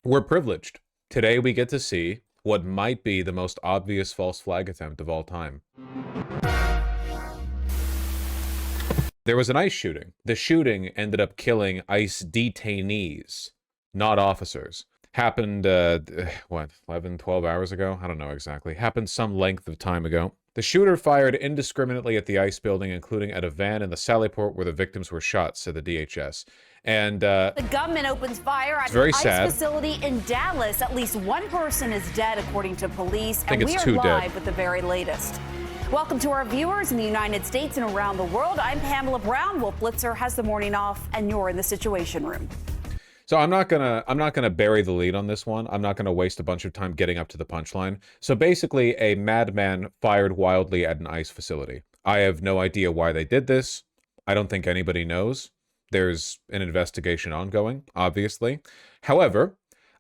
We're privileged. Today we get to see what might be the most obvious false flag attempt of all time. There was an ICE shooting. The shooting ended up killing ICE detainees, not officers. Happened, 11, 12 hours ago? I don't know exactly. Happened some length of time ago. The shooter fired indiscriminately at the ICE building, including at a van in the Sallyport where the victims were shot, said the DHS. And the gunman opens fire at an ICE facility in Dallas. At least one person is dead, according to police. And we are live with the very latest. Welcome to our viewers in the United States and around the world. I'm Pamela Brown. Wolf Blitzer has the morning off, and you're in the Situation Room. So I'm not gonna bury the lead on this one. I'm not gonna waste a bunch of time getting up to the punchline. So basically, a madman fired wildly at an ICE facility. I have no idea why they did this. I don't think anybody knows. There's an investigation ongoing, obviously. However,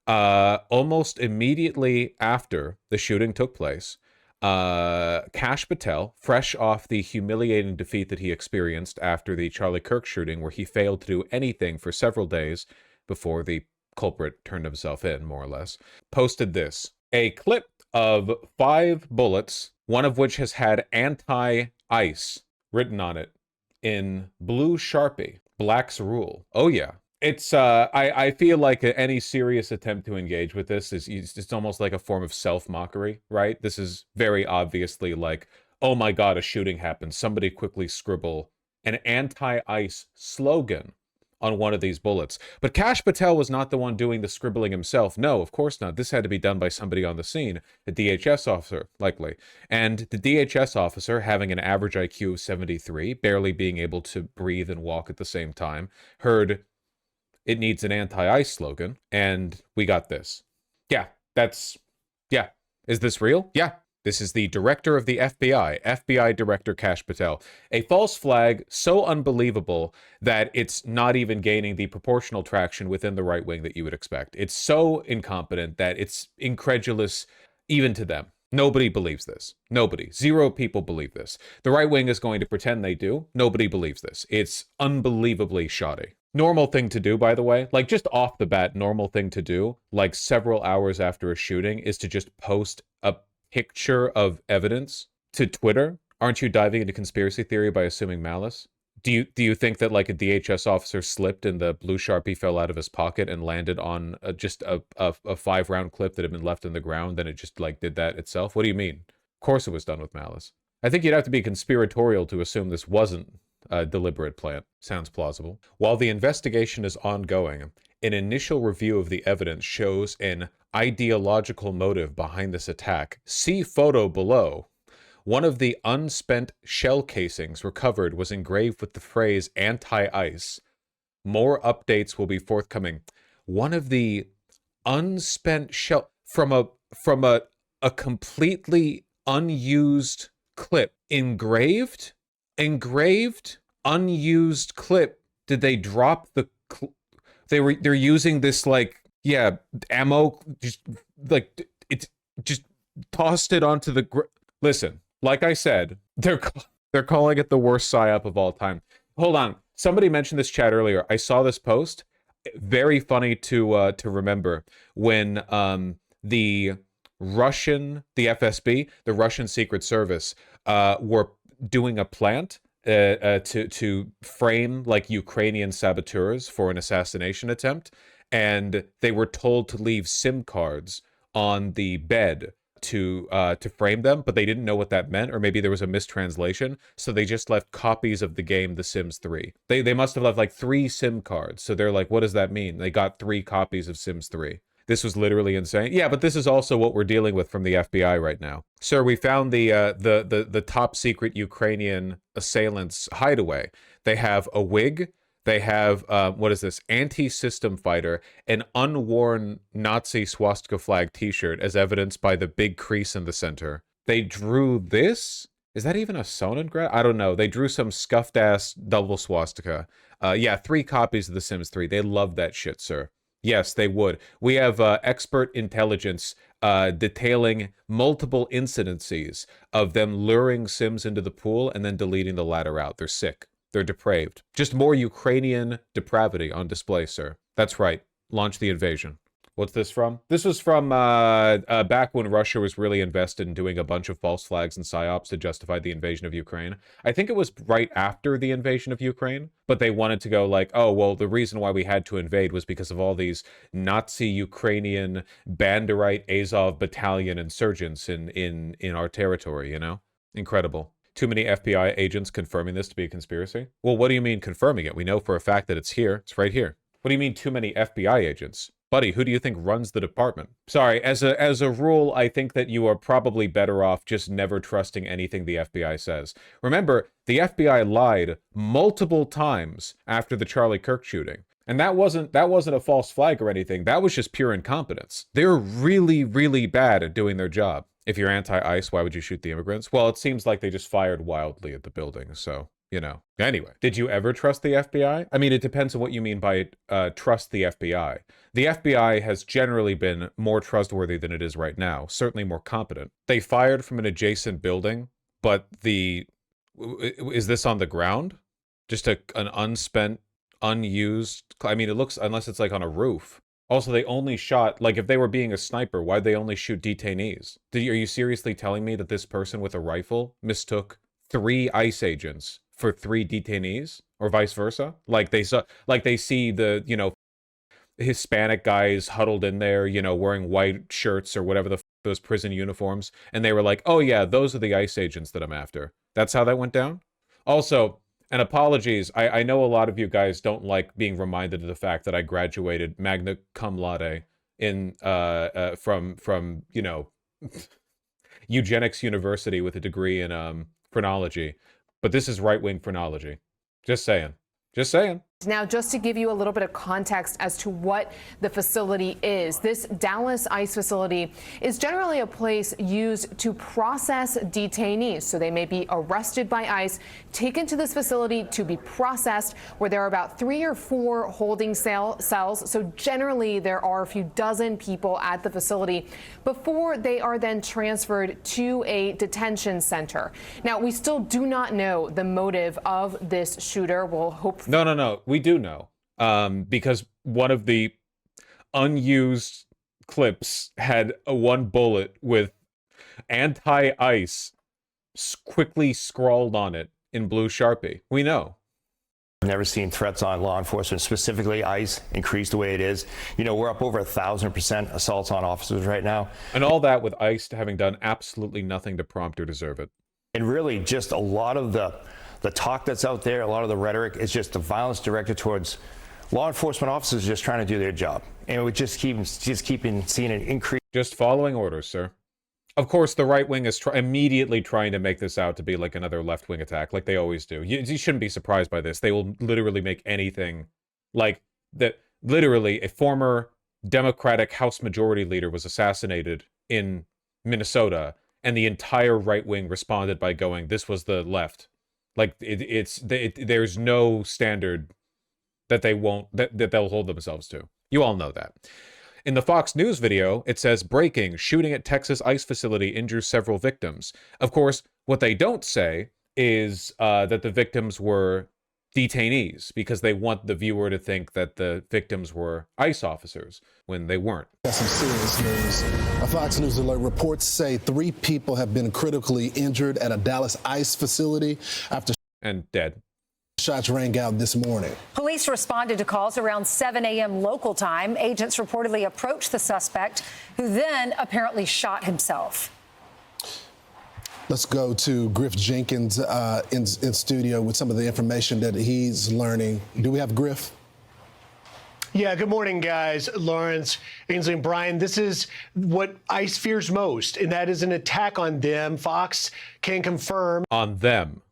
almost immediately after the shooting took place, Kash Patel, fresh off the humiliating defeat that he experienced after the Charlie Kirk shooting, where he failed to do anything for several days before the culprit turned himself in, more or less, posted this. A clip of 5 bullets, one of which has had anti-ICE written on it in blue Sharpie. Black's rule. Oh yeah. It's, I feel like any serious attempt to engage with this is it's almost like a form of self-mockery, right? This is very obviously like, oh my god, a shooting happened. Somebody quickly scribble an anti-ICE slogan on one of these bullets. But Kash Patel was not the one doing the scribbling himself. No, of course not. This had to be done by somebody on the scene, a DHS officer, likely. And the DHS officer, having an average IQ of 73, barely being able to breathe and walk at the same time, heard, "It needs an anti-ICE slogan," and we got this. Yeah. Is this real? Yeah. This is the director of the FBI Director Kash Patel. A false flag so unbelievable that it's not even gaining the proportional traction within the right wing that you would expect. It's so incompetent that it's incredulous even to them. Nobody believes this. Nobody. 0 people believe this. The right wing is going to pretend they do. Nobody believes this. It's unbelievably shoddy. Normal thing to do, by the way, like just off the bat, normal thing to do, like several hours after a shooting, is to just post a picture of evidence to Twitter. Aren't you diving into conspiracy theory by assuming malice? Do you think that like a DHS officer slipped and the blue Sharpie fell out of his pocket and landed on just a 5-round clip that had been left in the ground, then it just like did that itself? What do you mean? Of course it was done with malice. I think you'd have to be conspiratorial to assume this wasn't a deliberate plant. Sounds plausible. While the investigation is ongoing, an initial review of the evidence shows an ideological motive behind this attack. See photo below. One of the unspent shell casings recovered was engraved with the phrase anti-ICE. More updates will be forthcoming. One of the unspent shell from a completely unused clip. Engraved, unused clip. Did they drop the they're using this like, yeah, ammo, just like it's just tossed it onto the listen, like I said, they're calling it the worst PSYOP of all time. Hold on, somebody mentioned this chat earlier. I saw this post. Very funny to remember when the FSB, the Russian Secret Service, were doing a plant to frame like Ukrainian saboteurs for an assassination attempt, and they were told to leave SIM cards on the bed to frame them, but they didn't know what that meant, or maybe there was a mistranslation, so they just left copies of the game The Sims 3. They must have left like 3 SIM cards, so they're like, what does that mean? They got 3 copies of Sims 3. This was literally insane. Yeah, but this is also what we're dealing with from the FBI right now. Sir, we found the top secret Ukrainian assailants' hideaway. They have a wig. They have, what is this? Anti-system fighter, an unworn Nazi swastika flag t-shirt as evidenced by the big crease in the center. They drew this? Is that even a Sonograph? I don't know. They drew some scuffed-ass double swastika. Yeah, 3 copies of The Sims 3. They love that shit, sir. Yes, they would. We have expert intelligence detailing multiple incidences of them luring Sims into the pool and then deleting the latter out. They're sick. They're depraved. Just more Ukrainian depravity on display, sir. That's right. Launch the invasion. What's this from? This was from back when Russia was really invested in doing a bunch of false flags and PSYOPs to justify the invasion of Ukraine. I think it was right after the invasion of Ukraine, but they wanted to go like, oh, well, the reason why we had to invade was because of all these Nazi Ukrainian Banderite Azov battalion insurgents in our territory, you know? Incredible. Too many FBI agents confirming this to be a conspiracy? Well, what do you mean confirming it? We know for a fact that it's here. It's right here. What do you mean too many FBI agents? Buddy, who do you think runs the department? Sorry, as a rule, I think that you are probably better off just never trusting anything the FBI says. Remember, the FBI lied multiple times after the Charlie Kirk shooting. And that wasn't a false flag or anything. That was just pure incompetence. They're really, really bad at doing their job. If you're anti-ICE, why would you shoot the immigrants? Well, it seems like they just fired wildly at the building, so... you know. Anyway, did you ever trust the FBI? I mean, it depends on what you mean by trust the FBI. The FBI has generally been more trustworthy than it is right now, certainly more competent. They fired from an adjacent building, but is this on the ground? Just an unspent, unused, I mean, it looks, unless it's like on a roof. Also, they only shot, like if they were being a sniper, why'd they only shoot detainees? Are you seriously telling me that this person with a rifle mistook 3 ICE agents for 3 detainees, or vice versa? Like they see the, you know, Hispanic guys huddled in there, you know, wearing white shirts or whatever those prison uniforms, and they were like, oh yeah, those are the ICE agents that I'm after. That's how that went down? Also, and apologies, I know a lot of you guys don't like being reminded of the fact that I graduated magna cum laude in from you know, Eugenics University with a degree in phrenology. But this is right-wing phrenology. Just saying. Just saying. Now, just to give you a little bit of context as to what the facility is, this Dallas ICE facility is generally a place used to process detainees. So they may be arrested by ICE, taken to this facility to be processed, where there are about 3 or 4 holding cells. So generally, there are a few dozen people at the facility before they are then transferred to a detention center. Now, we still do not know the motive of this shooter. We'll hope. No. We do know, because one of the unused clips had one bullet with anti-ICE quickly scrawled on it in blue Sharpie. We know. I've never seen threats on law enforcement, specifically ICE, increase the way it is. You know, we're up over 1,000% assaults on officers right now. And all that with ICE having done absolutely nothing to prompt or deserve it. And really just a lot of the talk that's out there, a lot of the rhetoric is just the violence directed towards law enforcement officers just trying to do their job. And we just keeping seeing an increase. Just following orders, sir. Of course, the right wing is immediately trying to make this out to be like another left-wing attack, like they always do. You shouldn't be surprised by this. They will literally make anything like that. Literally, a former Democratic House Majority Leader was assassinated in Minnesota, and the entire right wing responded by going, "This was the left." Like there's no standard that they'll hold themselves to. You all know that. In the Fox News video, it says, breaking, shooting at Texas ICE facility injures several victims. Of course, what they don't say is that the victims were detainees, because they want the viewer to think that the victims were ICE officers when they weren't. That's some serious news. A Fox News alert reports say 3 people have been critically injured at a Dallas ICE facility after and dead. Shots rang out this morning. Police responded to calls around 7 a.m. local time. Agents reportedly approached the suspect, who then apparently shot himself. Let's go to Griff Jenkins in studio with some of the information that he's learning. Do we have Griff? Yeah, good morning, guys. Lawrence, Ainsley, and Brian. This is what ICE fears most, and that is an attack on them. Fox can confirm on them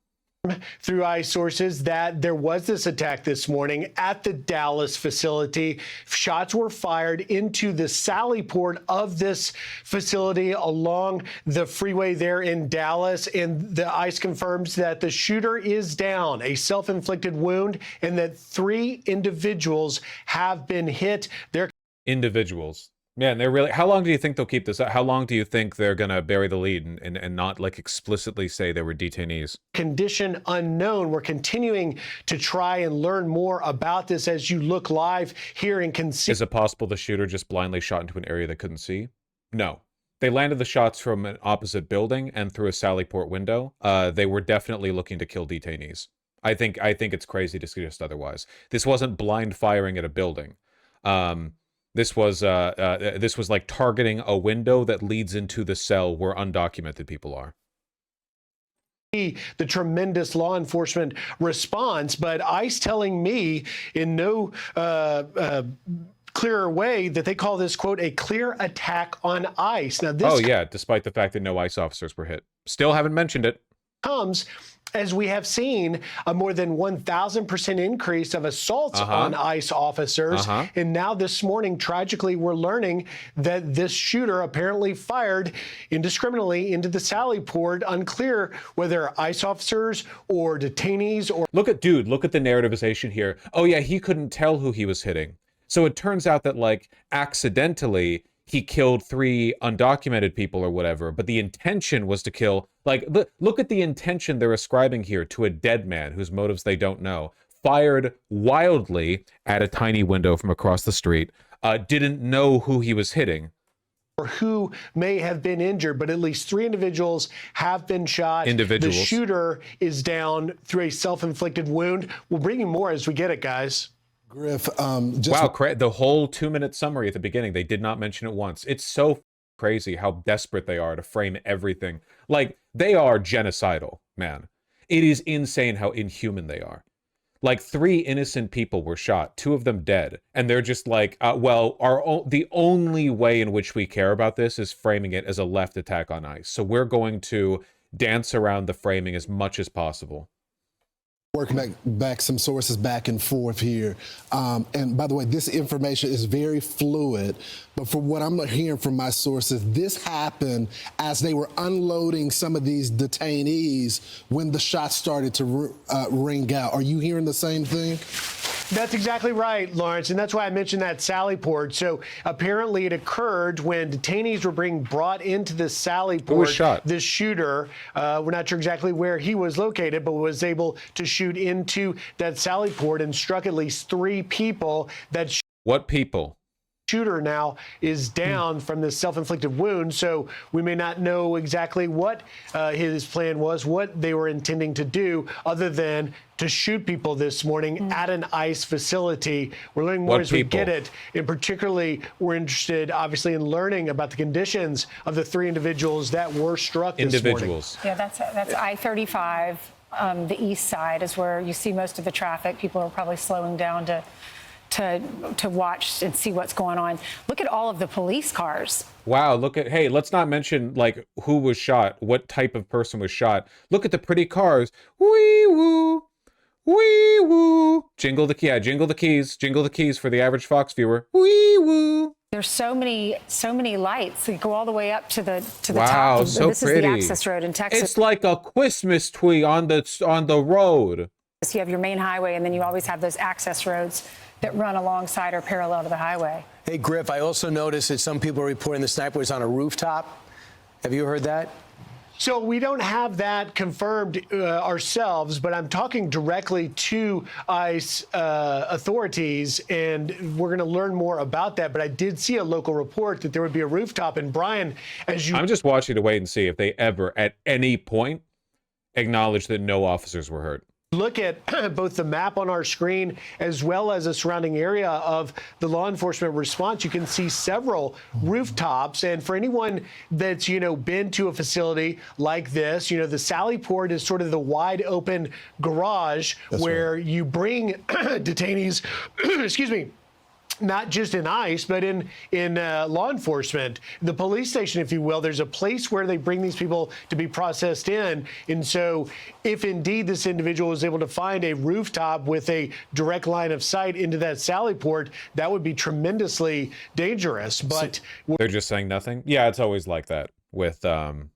through ICE sources that there was this attack this morning at the Dallas facility. Shots were fired into the sally port of this facility along the freeway there in Dallas, and the ICE confirms that the shooter is down, a self-inflicted wound, and that 3 individuals have been hit. They're individuals. Yeah, and they're really. How long do you think they'll keep this up? How long do you think they're gonna bury the lead and not like explicitly say they were detainees? Condition unknown. We're continuing to try and learn more about this as you look live here and can see. Is it possible the shooter just blindly shot into an area they couldn't see? No. They landed the shots from an opposite building and through a sally port window. They were definitely looking to kill detainees. I think it's crazy to suggest otherwise. This wasn't blind firing at a building. This was like targeting a window that leads into the cell where undocumented people are. The tremendous law enforcement response, but ICE telling me in no clearer way that they call this, quote, a clear attack on ICE. Now, this despite the fact that no ICE officers were hit. Still haven't mentioned it. Comes as we have seen a more than 1,000% increase of assaults on ICE officers. And now this morning, tragically, we're learning that this shooter apparently fired indiscriminately into the sally port. Unclear whether ICE officers or detainees or... Look at the narrativization here. Oh yeah, he couldn't tell who he was hitting. So it turns out that, like, accidentally, he killed 3 undocumented people or whatever, but the intention was to kill, like, look at the intention they're ascribing here to a dead man whose motives they don't know. Fired wildly at a tiny window from across the street, didn't know who he was hitting. Or who may have been injured, but at least 3 individuals have been shot. The shooter is down through a self-inflicted wound. We'll bring you more as we get it, guys. Griff, wow, the whole 2-minute summary at the beginning, they did not mention it once. It's so crazy how desperate they are to frame everything. Like, they are genocidal, man. It is insane how inhuman they are. Like, 3 innocent people were shot, 2 of them dead, and they're just like, the only way in which we care about this is framing it as a left attack on ICE. So we're going to dance around the framing as much as possible. Work back some sources back and forth here. And by the way, this information is very fluid, but from what I'm hearing from my sources, this happened as they were unloading some of these detainees when the shots started to ring out. Are you hearing the same thing? That's exactly right, Lawrence, and that's why I mentioned that sally port. So apparently it occurred when detainees were being brought into the sally port. Who was shot? This shooter, we're not sure exactly where he was located, but was able to shoot into that sally port and struck at least 3 people. What people? Shooter now is down from this self-inflicted wound, so we may not know exactly what his plan was, what they were intending to do, other than to shoot people this morning at an ICE facility. We're learning more as we get it, and particularly we're interested, obviously, in learning about the conditions of the 3 individuals that were struck this morning. Yeah, that's I-35. The east side is where you see most of the traffic. People are probably slowing down to watch and see what's going on. Look at all of the police cars. Wow, hey, let's not mention, like, who was shot, what type of person was shot. Look at the pretty cars. Wee woo, wee woo. Jingle the keys for the average Fox viewer. Wee woo. There's so many lights that go all the way up to the top. Wow, so this pretty. Is the access road in Texas. It's like a Christmas tree on the road. So you have your main highway, and then you always have those access roads that run alongside or parallel to the highway. Hey, Griff, I also noticed that some people are reporting the sniper was on a rooftop. Have you heard that? So we don't have that confirmed ourselves, but I'm talking directly to ICE authorities, and we're going to learn more about that. But I did see a local report that there would be a rooftop. And Brian, I'm just watching to wait and see if they ever, at any point, acknowledge that no officers were hurt. Look at both the map on our screen as well as the surrounding area of the law enforcement response. You can see several rooftops. And for anyone that's, been to a facility like this, the sally port is sort of the wide open garage where you bring detainees, excuse me, not just in ICE, but in law enforcement, the police station, if you will. There's a place where they bring these people to be processed in. And so if indeed this individual was able to find a rooftop with a direct line of sight into that sally port, that would be tremendously dangerous. But they're just saying nothing? Yeah, it's always like that. with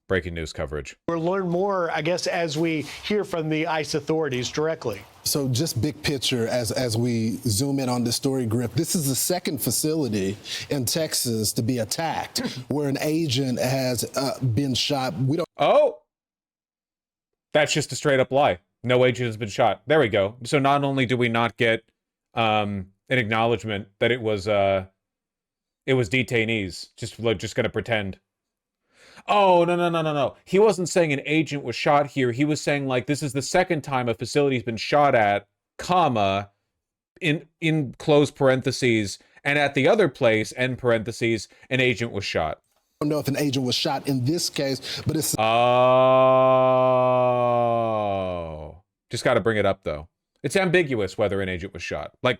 breaking news coverage. We'll learn more, I guess, as we hear from the ICE authorities directly. So just big picture as we zoom in on this story, Griff, this is the second facility in Texas to be attacked where an agent has been shot. We don't. Oh, that's just a straight up lie. No agent has been shot. There we go. So not only do we not get an acknowledgement that it was detainees, just going to pretend. Oh, no. He wasn't saying an agent was shot here. He was saying, like, this is the second time a facility's been shot at, comma, in close parentheses, and at the other place, end parentheses, an agent was shot. I don't know if an agent was shot in this case, but it's... Oh. Just got to bring it up, though. It's ambiguous whether an agent was shot. Like,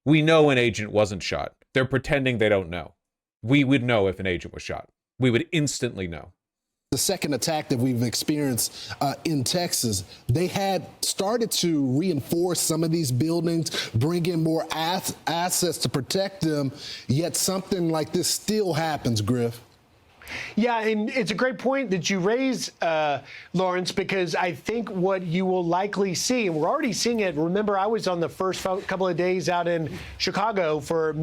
we know an agent wasn't shot. They're pretending they don't know. We would know if an agent was shot. We would instantly know. The second attack that we've experienced in Texas, they had started to reinforce some of these buildings, bring in more assets to protect them, yet something like this still happens, Griff. Yeah, and it's a great point that you raise, Lawrence, because I think what you will likely see, and we're already seeing it. Remember, I was on the first couple of days out in Chicago for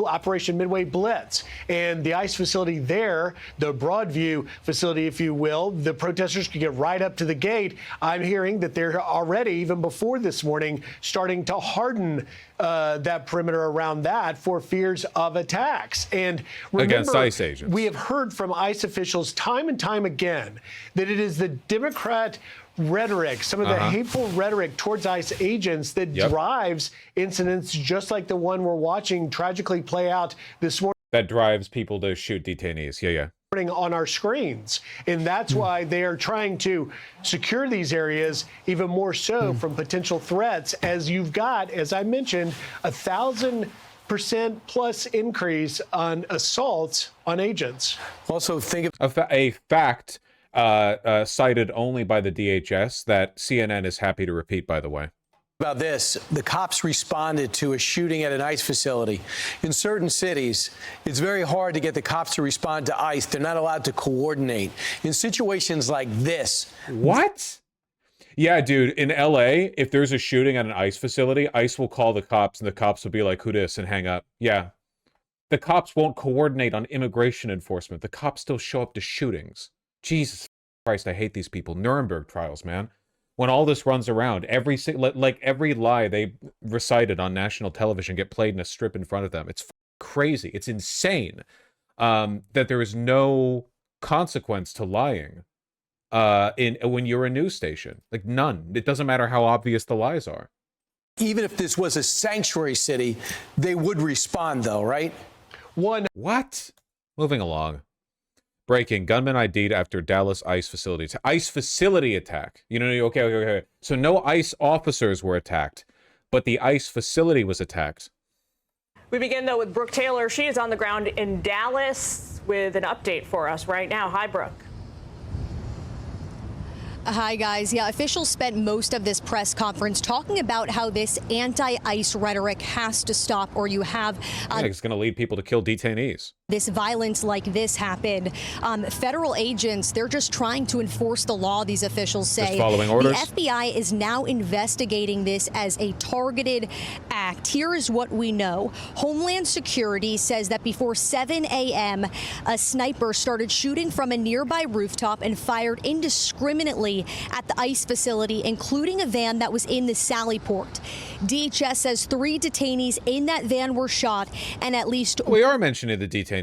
Operation Midway Blitz, and the ICE facility there, the Broadview facility, if you will, the protesters could get right up to the gate. I'm hearing that they're already, even before this morning, starting to harden that perimeter around that for fears of attacks. And remember, against ICE agents. We have heard from ICE officials time and time again that it is the Democrat rhetoric, some of the hateful rhetoric towards ICE agents that drives incidents just like the one we're watching tragically play out this morning. That drives people to shoot detainees. Yeah. On our screens. And that's why they are trying to secure these areas even more so from potential threats, as you've got, as I mentioned, 1,000% plus increase on assaults on agents. Also, think of a fact cited only by the DHS that CNN is happy to repeat, by the way. about this. The cops responded to a shooting at an ICE facility. In certain cities, it's very hard to get the cops to respond to ICE. They're not allowed to coordinate. In situations like this. What? Yeah, dude, in LA, if there's a shooting at an ICE facility, ICE will call the cops and the cops will be like, who dis, and hang up. Yeah. The cops won't coordinate on immigration enforcement. The cops still show up to shootings. Jesus Christ, I hate these people. Nuremberg trials, man. When all this runs around, every lie they recited on national television get played in a strip in front of them. It's crazy. It's insane that there is no consequence to lying when you're a news station. Like, none. It doesn't matter how obvious the lies are. Even if this was a sanctuary city, they would respond, though, right? What? Moving along. Breaking. Gunman ID'd after Dallas ICE facility. ICE facility attack. You know, okay. So no ICE officers were attacked, but the ICE facility was attacked. We begin, though, with Brook Taylor. She is on the ground in Dallas with an update for us right now. Hi, Brook. Hi, guys. Yeah, officials spent most of this press conference talking about how this anti-ICE rhetoric has to stop, or you have it's going to lead people to kill detainees. This violence like this happen. Federal agents, they're just trying to enforce the law, these officials say. Just following orders. The FBI is now investigating this as a targeted act. Here is what we know. Homeland Security says that before 7 a.m., a sniper started shooting from a nearby rooftop and fired indiscriminately at the ICE facility, including a van that was in the Sallyport. DHS says 3 detainees in that van were shot, and at least... We are mentioning the detainees.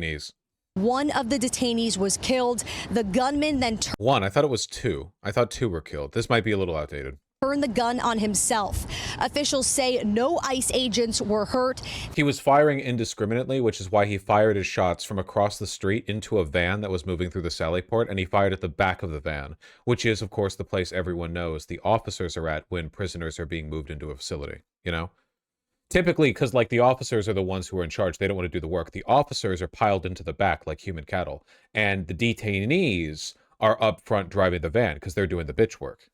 One of the detainees was killed. The gunman then one. I thought it was 2. I thought 2 were killed. This might be a little outdated. Turned the gun on himself. Officials say no ICE agents were hurt. He was firing indiscriminately, which is why he fired his shots from across the street into a van that was moving through the Sallyport, and he fired at the back of the van, which is, of course, the place everyone knows the officers are at when prisoners are being moved into a facility, you know? Typically, because, like, the officers are the ones who are in charge. They don't want to do the work. The officers are piled into the back like human cattle, and the detainees are up front driving the van because they're doing the bitch work.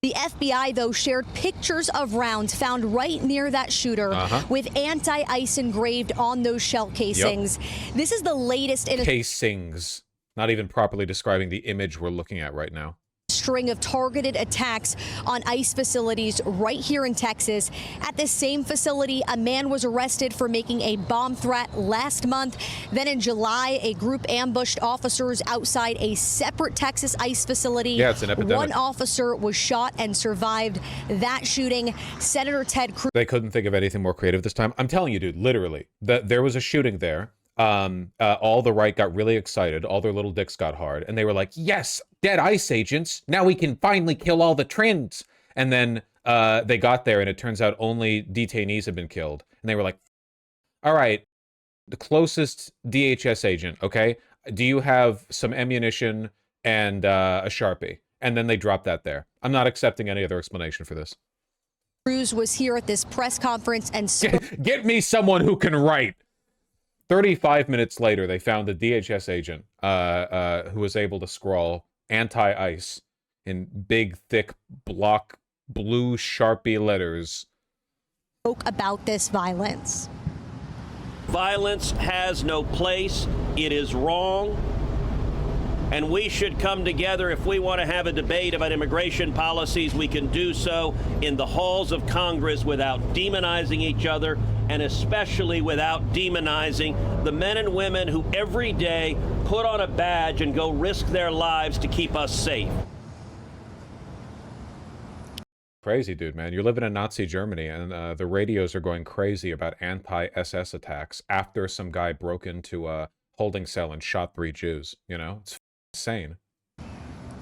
The FBI, though, shared pictures of rounds found right near that shooter with anti-ICE engraved on those shell casings. This is the latest in casings. Not even properly describing the image we're looking at right now. String of targeted attacks on ICE facilities right here in Texas. At this same facility, a man was arrested for making a bomb threat last month. Then in July, a group ambushed officers outside a separate Texas ICE facility. Yeah, it's an epidemic. One officer was shot and survived that shooting. Senator Ted Cruz. They couldn't think of anything more creative this time. I'm telling you, dude, literally, there was a shooting there. All the right got really excited. All their little dicks got hard. And they were like, yes, dead ICE agents. Now we can finally kill all the trends. And then they got there and it turns out only detainees had been killed. And they were like, all right, the closest DHS agent, okay? Do you have some ammunition and a Sharpie? And then they dropped that there. I'm not accepting any other explanation for this. Cruz was here at this press conference and get me someone who can write. 35 minutes later, they found a DHS agent who was able to scrawl anti-ICE in big, thick, block blue Sharpie letters. Spoke about this violence. Violence has no place. It is wrong. And we should come together. If we want to have a debate about immigration policies, we can do so in the halls of Congress without demonizing each other, and especially without demonizing the men and women who every day put on a badge and go risk their lives to keep us safe. Crazy, dude, man. You're living in Nazi Germany, and the radios are going crazy about anti-SS attacks after some guy broke into a holding cell and shot 3 Jews. You know, it's insane.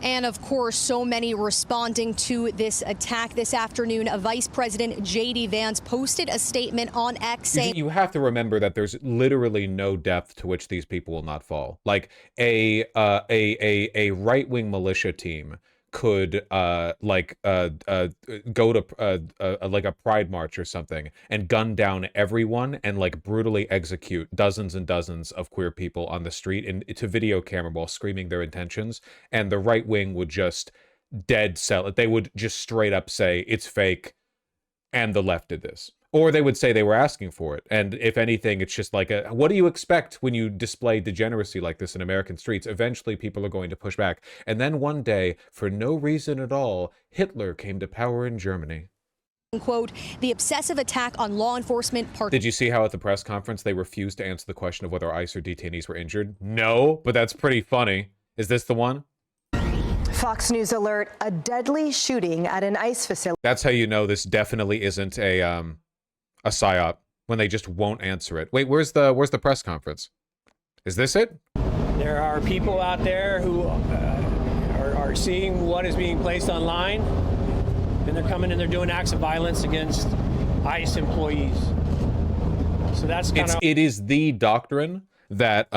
And of course, so many responding to this attack this afternoon. Vice President J.D. Vance posted a statement on X saying, you have to remember that there's literally no depth to which these people will not fall. Like a right-wing militia team could go to like a pride march or something and gun down everyone and like brutally execute dozens and dozens of queer people on the street to video camera while screaming their intentions, and the right wing would just dead sell it. They would just straight up say it's fake and the left did this. Or they would say they were asking for it. And if anything, it's just like, what do you expect when you display degeneracy like this in American streets? Eventually, people are going to push back. And then one day, for no reason at all, Hitler came to power in Germany. Quote, the obsessive attack on law enforcement. Did you see how at the press conference they refused to answer the question of whether ICE or detainees were injured? No, but that's pretty funny. Is this the one? Fox News alert, a deadly shooting at an ICE facility. That's how you know this definitely isn't a PSYOP, when they just won't answer it. Wait, where's the press conference? Is this it? There are people out there who are seeing what is being placed online, and they're coming and they're doing acts of violence against ICE employees. So that's kind of... It is the doctrine that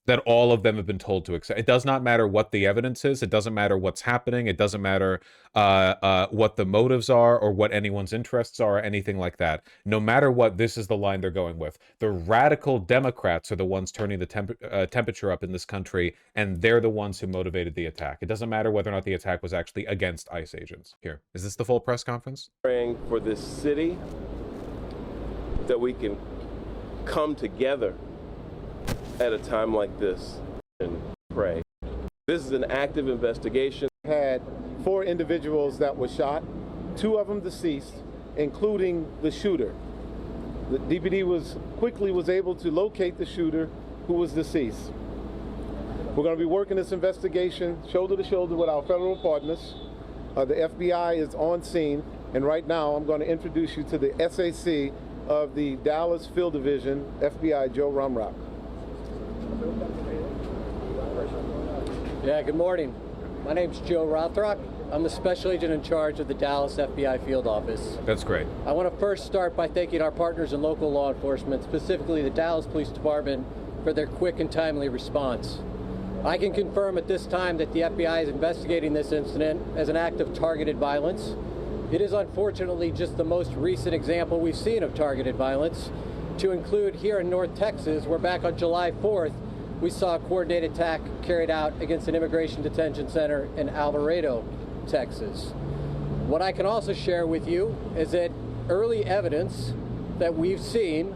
that all of them have been told to accept. It does not matter what the evidence is. It doesn't matter what's happening. It doesn't matter what the motives are or what anyone's interests are or anything like that. No matter what, this is the line they're going with. The radical Democrats are the ones turning the temperature up in this country, and they're the ones who motivated the attack. It doesn't matter whether or not the attack was actually against ICE agents. Here, is this the full press conference? Praying for this city, that we can come together at a time like this and pray. This is an active investigation. Had 4 individuals that were shot, 2 of them deceased, including the shooter. The DPD was able to locate the shooter who was deceased. We're going to be working this investigation shoulder to shoulder with our federal partners. The FBI is on scene, and right now I'm going to introduce you to the SAC of the Dallas Field Division, FBI Joe Rumrock. Yeah, good morning. My name's Joe Rothrock. I'm the special agent in charge of the Dallas FBI field office. That's great. I want to first start by thanking our partners in local law enforcement, specifically the Dallas Police Department, for their quick and timely response. I can confirm at this time that the FBI is investigating this incident as an act of targeted violence. It is unfortunately just the most recent example we've seen of targeted violence, to include here in North Texas, where back on July 4th, we saw a coordinated attack carried out against an immigration detention center in Alvarado, Texas. What I can also share with you is that early evidence that we've seen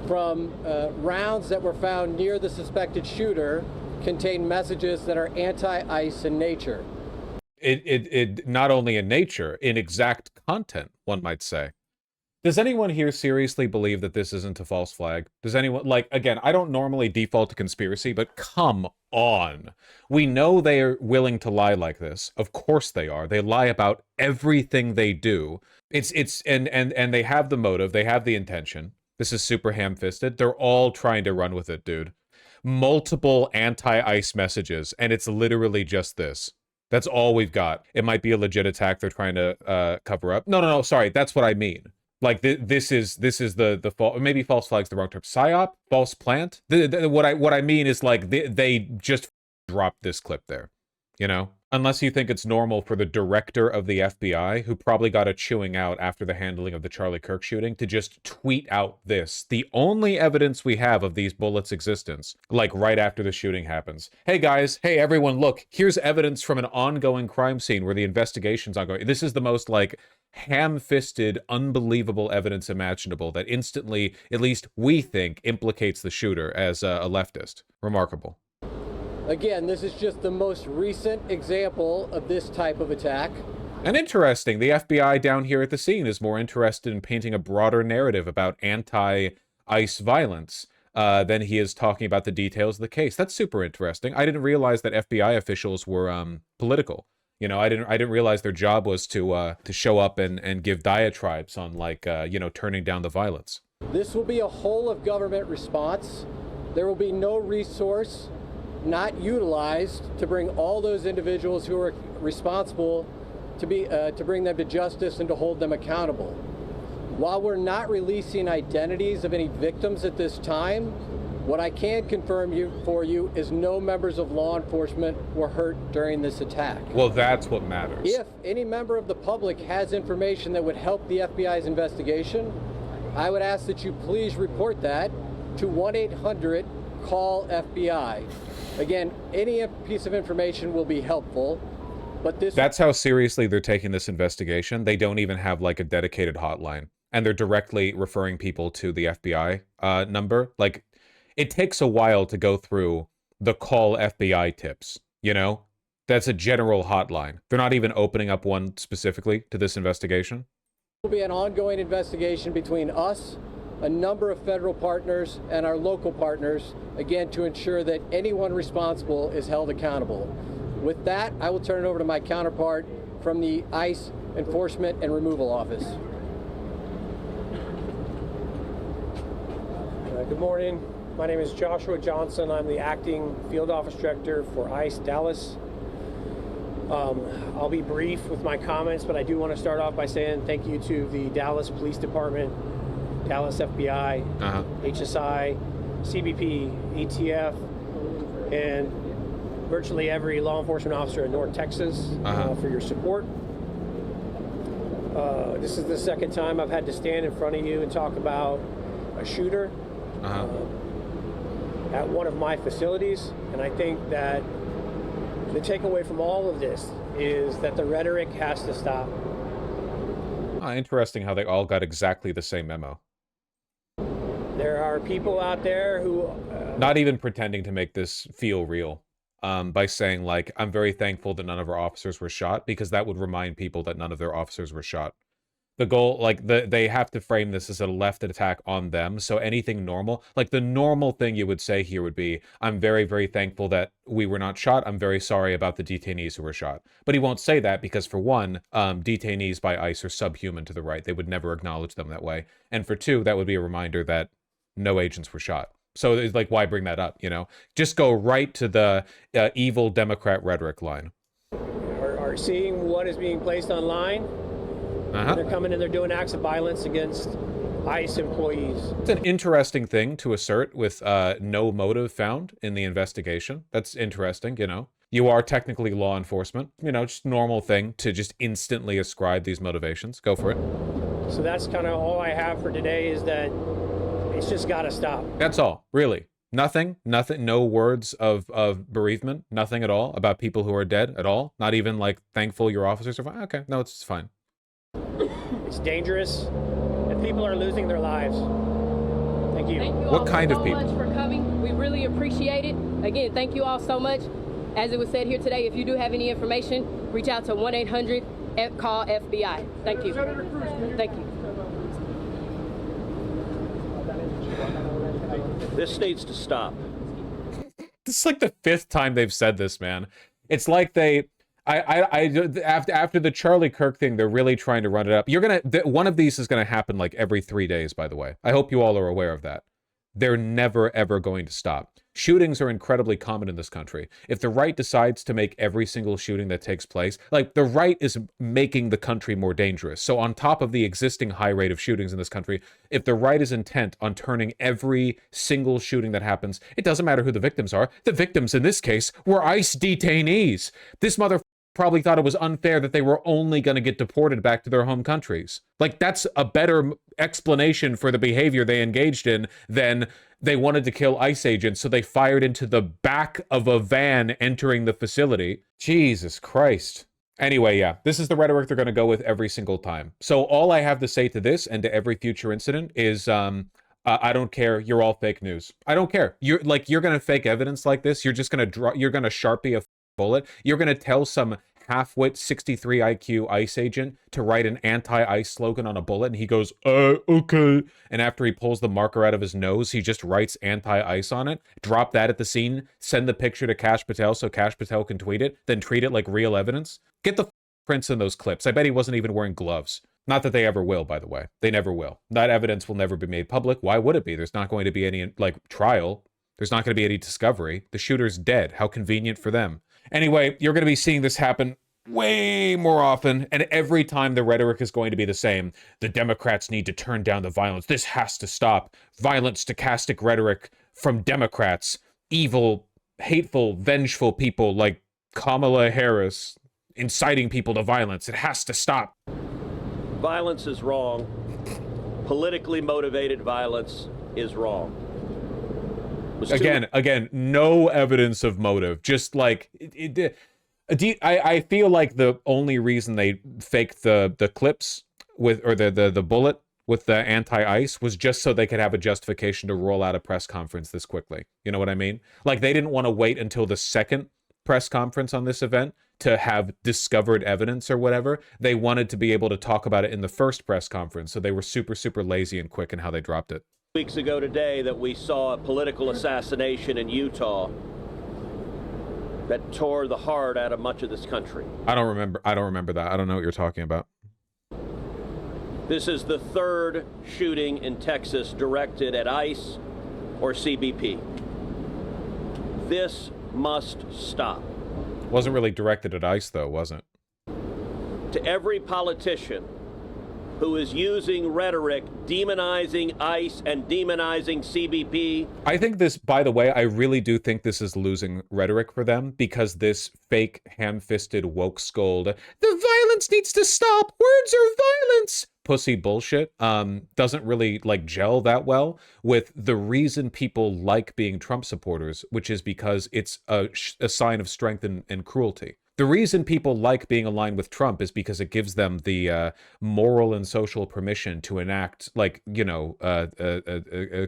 from rounds that were found near the suspected shooter contain messages that are anti-ICE in nature. It not only in nature, in exact content, one might say. Does anyone here seriously believe that this isn't a false flag? Does anyone, like, again, I don't normally default to conspiracy, but come on. We know they are willing to lie like this. Of course they are. They lie about everything they do. And they have the motive, they have the intention. This is super ham-fisted. They're all trying to run with it, dude. Multiple anti-ICE messages, and it's literally just this. That's all we've got. It might be a legit attack they're trying to cover up. No, sorry, that's what I mean. Like this is the maybe false flag's the wrong term. PSYOP, false plant. What I mean is like they just dropped this clip there, you know. Unless you think it's normal for the director of the FBI, who probably got a chewing out after the handling of the Charlie Kirk shooting, to just tweet out this, the only evidence we have of these bullets' existence, like right after the shooting happens. Hey guys, hey everyone, look, here's evidence from an ongoing crime scene where the investigation's ongoing. This is the most like ham-fisted, unbelievable evidence imaginable that instantly, at least we think, implicates the shooter as a leftist. Remarkable. Again, this is just the most recent example of this type of attack. And interesting, the FBI down here at the scene is more interested in painting a broader narrative about anti-ICE violence than he is talking about the details of the case. That's super interesting. I didn't realize that FBI officials were political. You know, I didn't realize their job was to show up and give diatribes on, like, you know, turning down the violence. This will be a whole of government response. There will be no resource not utilized to bring all those individuals who are responsible to bring them to justice and to hold them accountable. While we're not releasing identities of any victims at this time, what I can confirm for you is no members of law enforcement were hurt during this attack. Well, that's what matters. If any member of the public has information that would help the FBI's investigation, I would ask that you please report that to 1-800-CALL-FBI. Again, any piece of information will be helpful, but that's how seriously they're taking this investigation. They don't even have like a dedicated hotline, and they're directly referring people to the FBI number. Like, it takes a while to go through the call FBI tips, you know? That's a general hotline. They're not even opening up one specifically to this investigation. There will be an ongoing investigation between us, a number of federal partners, and our local partners, again, to ensure that anyone responsible is held accountable. With that, I will turn it over to my counterpart from the ICE Enforcement and Removal Office. Good morning. My name is Joshua Johnson. I'm the acting field office director for ICE Dallas. I'll be brief with my comments, but I do want to start off by saying thank you to the Dallas Police Department, Dallas FBI, HSI, CBP, ATF, and virtually every law enforcement officer in North Texas for your support. This is the second time I've had to stand in front of you and talk about a shooter at one of my facilities, and I think that the takeaway from all of this is that the rhetoric has to stop. Interesting how they all got exactly the same memo. There are people out there who... not even pretending to make this feel real by saying, like, I'm very thankful that none of our officers were shot, because that would remind people that none of their officers were shot. The goal, like, they have to frame this as a left attack on them, so anything normal, like, the normal thing you would say here would be, I'm very, very thankful that we were not shot. I'm very sorry about the detainees who were shot. But he won't say that because, for one, detainees by ICE are subhuman to the right. They would never acknowledge them that way. And for two, that would be a reminder that no agents were shot. So it's like, why bring that up, you know? Just go right to the evil Democrat rhetoric line. Are seeing what is being placed online. They're coming and they're doing acts of violence against ICE employees. It's an interesting thing to assert with no motive found in the investigation. That's interesting, you know. You are technically law enforcement, you know, just normal thing to just instantly ascribe these motivations. Go for it. So that's kind of all I have for today, is that it's just got to stop. That's all, really. Nothing, no words of bereavement, nothing at all about people who are dead at all. Not even like thankful your officers are fine. Okay, no, it's fine. It's dangerous, and people are losing their lives. Thank you. Thank you. Thank you What all kind so of people? much for coming. We really appreciate it. Again, thank you all so much. As it was said here today, if you do have any information, reach out to 1-800-CALL-FBI. Thank you. Thank you. This needs to stop. This is like the 5th time they've said this, man. It's like after the Charlie Kirk thing, they're really trying to run it up. One of these is gonna happen like every 3 days, by the way. I hope you all are aware of that. They're never, ever going to stop. Shootings are incredibly common in this country. If the right decides to make every single shooting that takes place, like, the right is making the country more dangerous. So on top of the existing high rate of shootings in this country, if the right is intent on turning every single shooting that happens, it doesn't matter who the victims are. The victims in this case were ICE detainees. This mother probably thought it was unfair that they were only going to get deported back to their home countries. Like, that's a better explanation for the behavior they engaged in than they wanted to kill ICE agents, so they fired into the back of a van entering the facility. Jesus Christ. Anyway, yeah, this is the rhetoric they're going to go with every single time. So all I have to say to this and to every future incident is, I don't care. You're all fake news. I don't care. You're going to fake evidence like this. You're just going to you're going to Sharpie a bullet. You're going to tell some half-wit 63 IQ ICE agent to write an anti-ICE slogan on a bullet, and he goes, okay. And after he pulls the marker out of his nose, he just writes anti-ICE on it. Drop that at the scene. Send the picture to Kash Patel so Kash Patel can tweet it. Then treat it like real evidence. Get the prints in those clips. I bet he wasn't even wearing gloves. Not that they ever will, by the way. They never will. That evidence will never be made public. Why would it be? There's not going to be any, trial. There's not going to be any discovery. The shooter's dead. How convenient for them. Anyway, you're going to be seeing this happen way more often, and every time the rhetoric is going to be the same. The Democrats need to turn down the violence. This has to stop. Violent, stochastic rhetoric from Democrats. Evil, hateful, vengeful people like Kamala Harris inciting people to violence. It has to stop. Violence is wrong. Politically motivated violence is wrong. Again, no evidence of motive. Just like I feel like the only reason they faked the clips with, or the bullet with the anti-ICE was just so they could have a justification to roll out a press conference this quickly. You know what I mean? Like, they didn't want to wait until the second press conference on this event to have discovered evidence or whatever. They wanted to be able to talk about it in the first press conference, so they were super, super lazy and quick in how they dropped it. Weeks ago today that we saw a political assassination in Utah that tore the heart out of much of this country. I don't remember that. I don't know what you're talking about. This is the third shooting in Texas directed at ICE or CBP. This must stop. Wasn't really directed at ICE, though, was it? To every politician who is using rhetoric, demonizing ICE and demonizing CBP. I think this, by the way, I really do think this is losing rhetoric for them, because this fake, ham-fisted, woke scold, the violence needs to stop, words are violence, pussy bullshit, doesn't really, gel that well with the reason people like being Trump supporters, which is because it's a sign of strength and cruelty. The reason people like being aligned with Trump is because it gives them the moral and social permission to enact, a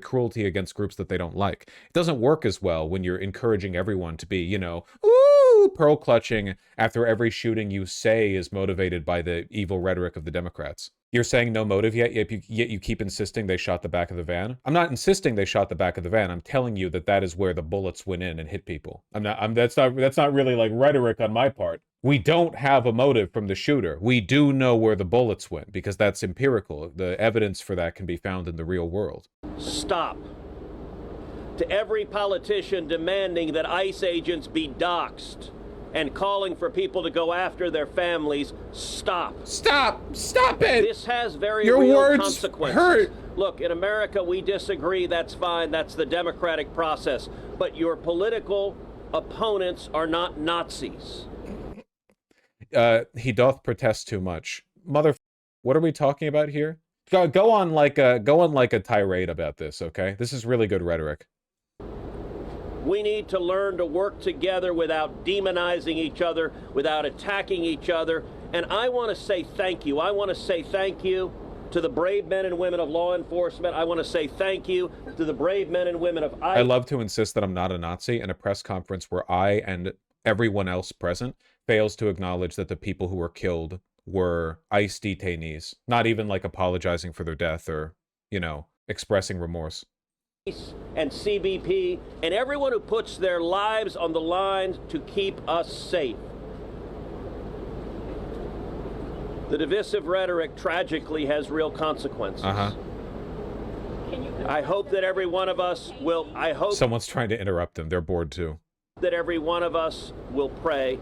cruelty against groups that they don't like. It doesn't work as well when you're encouraging everyone to be, ooh, pearl clutching after every shooting you say is motivated by the evil rhetoric of the Democrats. You're saying no motive yet you keep insisting they shot the back of the van? I'm not insisting they shot the back of the van. I'm telling you that is where the bullets went in and hit people. That's not really like rhetoric on my part. We don't have a motive from the shooter. We do know where the bullets went because that's empirical. The evidence for that can be found in the real world. Stop. To every politician demanding that ICE agents be doxxed and calling for people to go after their families, stop. Stop it. This has very Your real words consequences. Hurt. Look, in America, we disagree. That's fine. That's the democratic process. But your political opponents are not Nazis. He doth protest too much. What are we talking about here? Go on like a tirade about this, okay? This is really good rhetoric. We need to learn to work together without demonizing each other, without attacking each other. And I want to say thank you. I want to say thank you To the brave men and women of law enforcement, I want to say thank you. To the brave men and women of ICE. I love to insist that I'm not a Nazi in a press conference where I and everyone else present fails to acknowledge that the people who were killed were ICE detainees, not even like apologizing for their death or, you know, expressing remorse. And CBP and everyone who puts their lives on the line to keep us safe. The divisive rhetoric tragically has real consequences. I hope that every one of us will, Someone's trying to interrupt them. They're bored too. That every one of us will pray.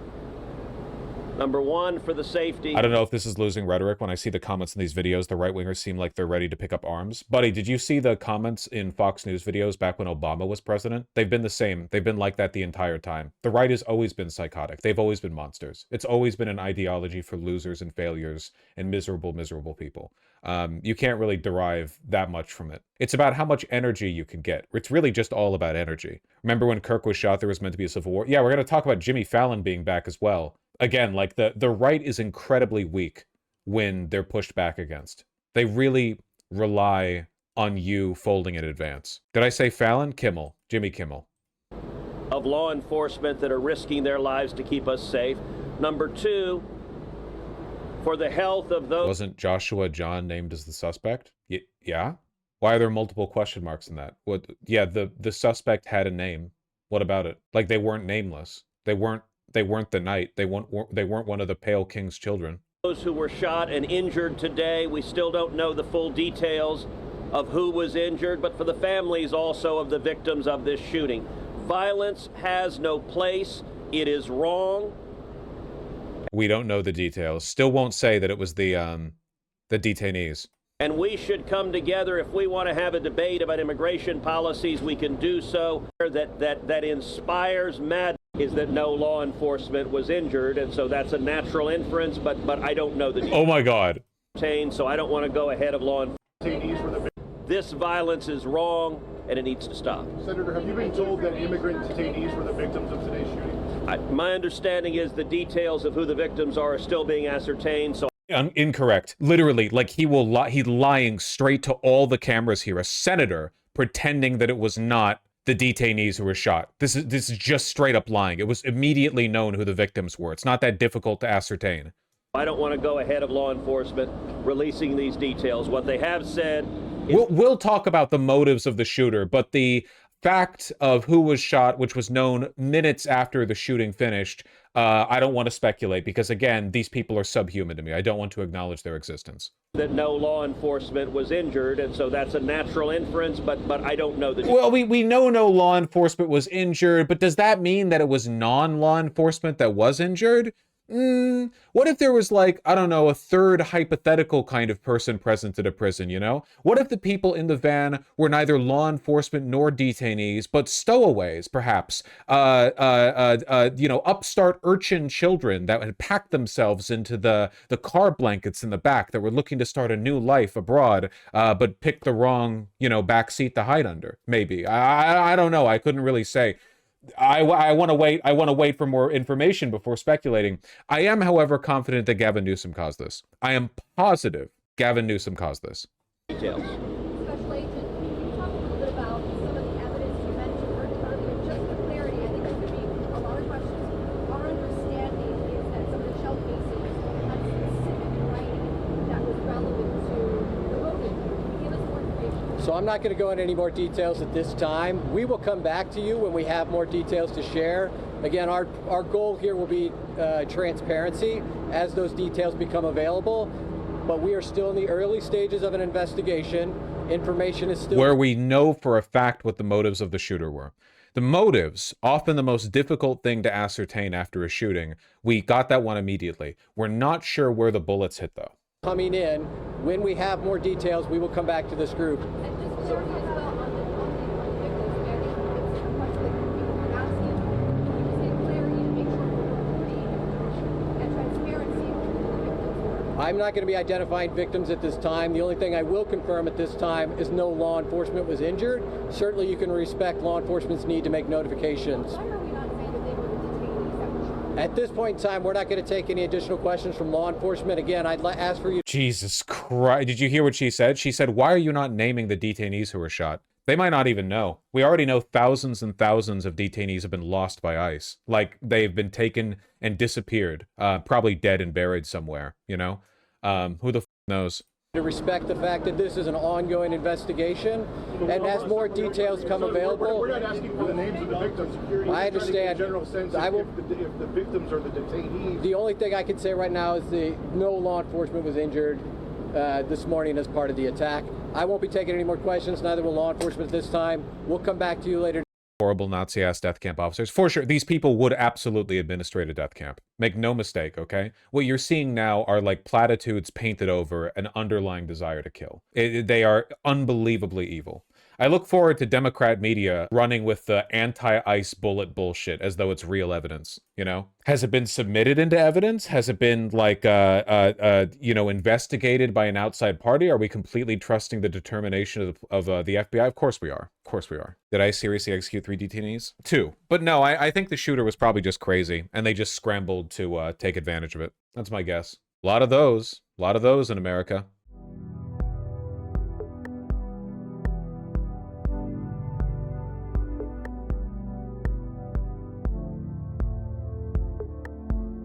Number one, for the safety. I don't know if this is losing rhetoric. When I see the comments in these videos, the right-wingers seem like they're ready to pick up arms. Buddy, did you see the comments in Fox News videos back when Obama was president? They've been the same. They've been like that the entire time. The right has always been psychotic. They've always been monsters. It's always been an ideology for losers and failures and miserable, miserable people. You can't really derive that much from it. It's about how much energy you can get. It's really just all about energy. Remember when Kirk was shot, there was meant to be a civil war? Yeah, we're going to talk about Jimmy Fallon being back as well. Again, like the right is incredibly weak when they're pushed back against. They really rely on you folding in advance. Did I say Fallon? Kimmel. Jimmy Kimmel. Of law enforcement that are risking their lives to keep us safe. Number two, for the health of those... Wasn't Joshua John named as the suspect? Yeah? Why are there multiple question marks in that? What? Yeah, the suspect had a name. What about it? Like, they weren't nameless. They weren't the knight. They weren't one of the Pale King's children. Those who were shot and injured today, we still don't know the full details of who was injured, but for the families also of the victims of this shooting. Violence has no place. It is wrong. We don't know the details. Still won't say that it was the detainees. And we should come together if we want to have a debate about immigration policies. We can do so. That inspires madness is that no law enforcement was injured, and so that's a natural inference. But I don't know the details. Oh my God. So I don't want to go ahead of law enforcement. This violence is wrong, and it needs to stop. Senator, have you been told that immigrant detainees were the victims of today's shooting? My understanding is the details of who the victims are still being ascertained. So. Incorrect. Literally, like he's lying straight to all the cameras here. A senator pretending that it was not the detainees who were shot. This is just straight up lying. It was immediately known who the victims were. It's not that difficult to ascertain. I don't want to go ahead of law enforcement releasing these details. What they have said is... We'll talk about the motives of the shooter, but the fact of who was shot, which was known minutes after the shooting finished, I don't want to speculate because, again, these people are subhuman to me. I don't want to acknowledge their existence. That no law enforcement was injured, and so that's a natural inference, but I don't know the... Well, we know no law enforcement was injured, but does that mean that it was non-law enforcement that was injured? What if there was, like, I don't know, a third hypothetical kind of person present at a prison, you know? What if the people in the van were neither law enforcement nor detainees, but stowaways, perhaps? You know, upstart urchin children that had packed themselves into the car blankets in the back that were looking to start a new life abroad, but picked the wrong, you know, back seat to hide under, maybe. I don't know. I couldn't really say. I want to wait. I want to wait for more information before speculating. I am, however, confident that Gavin Newsom caused this. I am positive Gavin Newsom caused this. Details. Special Agent, can you talk a little bit about some of the evidence you mentioned earlier? Just for clarity, I think there could be a lot of questions. Our understanding is that some of the shell casings had specific writing that was relevant to the motive. Can you give us more information? So I'm not going to go into any more details at this time. We will come back to you when we have more details to share. Again, our goal here will be transparency as those details become available. But we are still in the early stages of an investigation. Information is still... Where we know for a fact what the motives of the shooter were. The motives, often the most difficult thing to ascertain after a shooting. We got that one immediately. We're not sure where the bullets hit, though. Coming in, when we have more details, we will come back to this group. I'm not going to be identifying victims at this time. The only thing I will confirm at this time is no law enforcement was injured. Certainly you can respect law enforcement's need to make notifications. At this point in time, we're not going to take any additional questions from law enforcement. Again, I'd ask for you. Jesus Christ. Did you hear what she said? She said, why are you not naming the detainees who were shot? They might not even know. We already know thousands and thousands of detainees have been lost by ICE. Like, they've been taken and disappeared, probably dead and buried somewhere, you know? Who the f knows? To respect the fact that this is an ongoing investigation, and as more details come available. We're not asking for the names of the victims. I understand. In general sense, I will, if the victims are the detainees. The only thing I can say right now is no law enforcement was injured this morning as part of the attack. I won't be taking any more questions, neither will law enforcement at this time. We'll come back to you later. Horrible Nazi-ass death camp officers. For sure, these people would absolutely administrate a death camp. Make no mistake, okay? What you're seeing now are like platitudes painted over an underlying desire to kill. They are unbelievably evil. I look forward to Democrat media running with the anti-ICE bullet bullshit as though it's real evidence, you know? Has it been submitted into evidence? Has it been, like, you know, investigated by an outside party? Are we completely trusting the determination of the FBI? Of course we are. Of course we are. Did I seriously execute 3 detainees? 2. But no, I think the shooter was probably just crazy, and they just scrambled to take advantage of it. That's my guess. A lot of those in America.